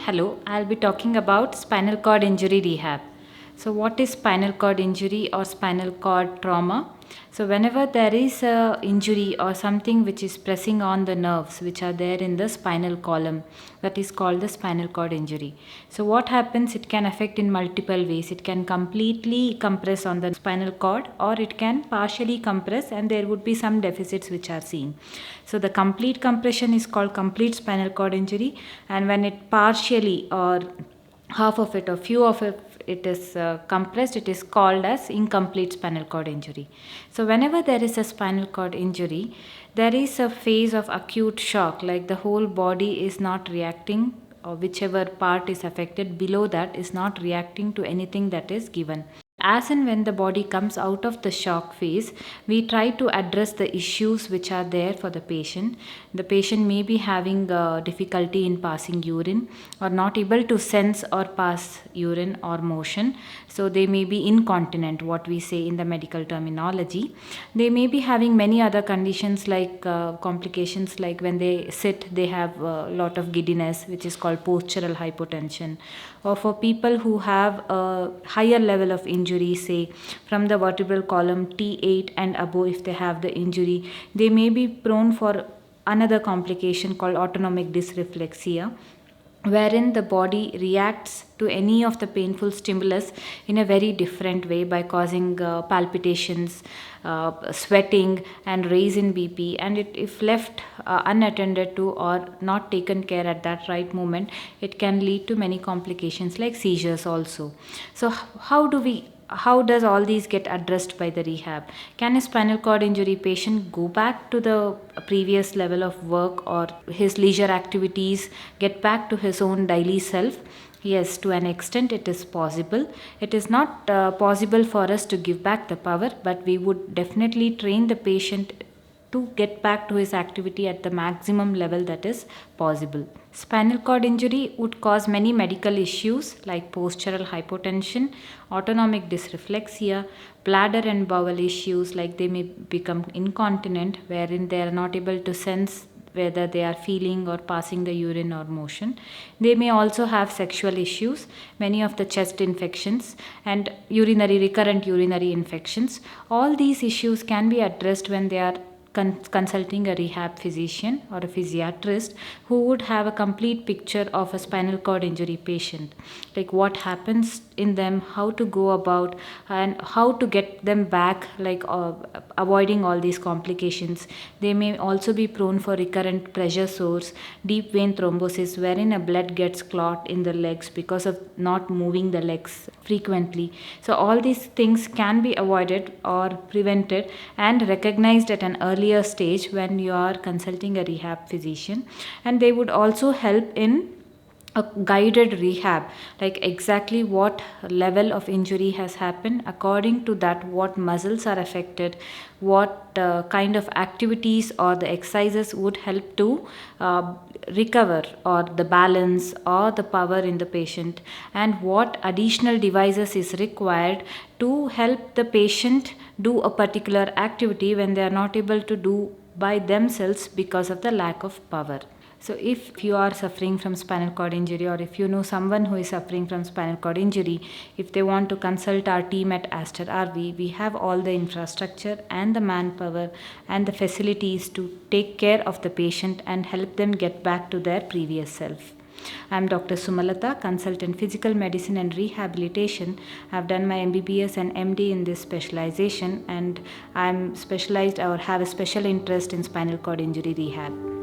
Hello, I'll be talking about spinal cord injury rehab. So, what is spinal cord injury or spinal cord trauma? So, whenever there is a injury or something which is pressing on the nerves which are there in the spinal column, that is called the spinal cord injury. So, what happens? It can affect in multiple ways. It can completely compress on the spinal cord, or it can partially compress, and there would be some deficits which are seen. So, the complete compression is called complete spinal cord injury, and when it partially or half of it or few of it is compressed, it is called as incomplete spinal cord injury. So whenever there is a spinal cord injury, there is a phase of acute shock, like the whole body is not reacting, or whichever part is affected below that is not reacting to anything that is given. As and when the body comes out of the shock phase, we try to address the issues which are there for the patient. The patient may be having difficulty in passing urine, or not able to sense or pass urine or motion. So they may be incontinent, what we say in the medical terminology. They may be having many other conditions like complications, like when they sit, they have a lot of giddiness, which is called postural hypertension. Or for people who have a higher level of injury, say from the vertebral column T8 and above, if they have the injury, they may be prone for another complication called autonomic dysreflexia, wherein the body reacts to any of the painful stimulus in a very different way by causing palpitations, sweating, and raise in BP. And if left unattended to or not taken care at that right moment, it can lead to many complications like seizures also. So how does all these get addressed by the rehab? Can a spinal cord injury patient go back to the previous level of work or his leisure activities, get back to his own daily self? Yes, to an extent it is possible. It is not possible for us to give back the power, but we would definitely train the patient to get back to his activity at the maximum level that is possible. Spinal cord injury would cause many medical issues like postural hypotension, autonomic dysreflexia, bladder and bowel issues, like they may become incontinent, wherein they are not able to sense whether they are feeling or passing the urine or motion. They may also have sexual issues, many of the chest infections, and recurrent urinary infections. All these issues can be addressed when they are consulting a rehab physician or a physiatrist who would have a complete picture of a spinal cord injury patient, like what happens in them, how to go about, and how to get them back, like avoiding all these complications. They may also be prone for recurrent pressure sores, deep vein thrombosis, wherein a blood gets clot in the legs because of not moving the legs frequently. So all these things can be avoided or prevented and recognized at an earlier stage when you are consulting a rehab physician. And they would also help in a guided rehab, like exactly what level of injury has happened, according to that what muscles are affected, what kind of activities or the exercises would help to recover or the balance or the power in the patient, and what additional devices is required to help the patient do a particular activity when they are not able to do by themselves because of the lack of power. So if you are suffering from spinal cord injury, or if you know someone who is suffering from spinal cord injury, if they want to consult our team at Aster RV, we have all the infrastructure and the manpower and the facilities to take care of the patient and help them get back to their previous self. I am Dr. Sumalatha, consultant physical medicine and rehabilitation. I have done my MBBS and MD in this specialization, and I am specialized or have a special interest in spinal cord injury rehab.